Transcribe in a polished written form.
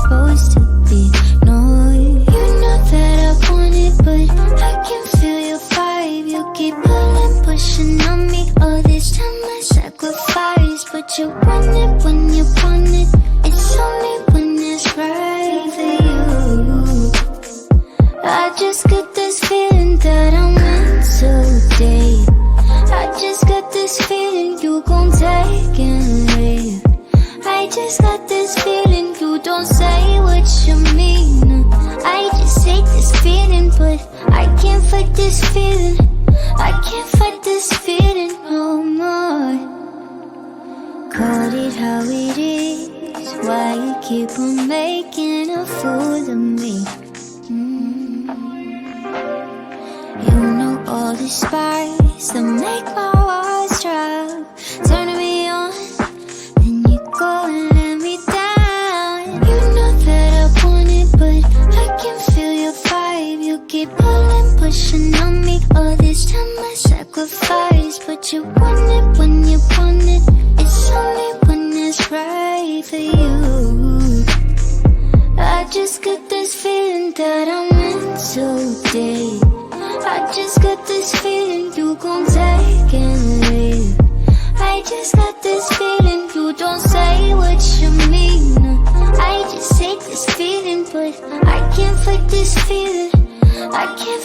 supposed to be. No, you know that I want it, but I can feel your vibe. You keep pulling, pushing on me. All this time I sacrifice, but you want it when you want it. It's only when it's right for you. I just got this feeling that I'm meant to date. I just got this feeling you gon' take and leave. I just got this feeling you don't say what you mean. I just hate this feeling, but I can't fight this feeling. I can't fight this feeling no more. Call it how it is. Why you keep on making a fool of me? You know all the spice that make my walls drop, turning me on, then you go and let me down. You know that I want it, but I can feel your vibe. You keep pulling, pushing on me. All this time I sacrifice, but you want it when you want it. It's only when it's right for you. I just got this feeling that I'm meant to date. I just got this feeling you gon' take and leave. I just got this feeling you don't say what you mean. I just hate this feeling, but I can't fight this feeling. I can't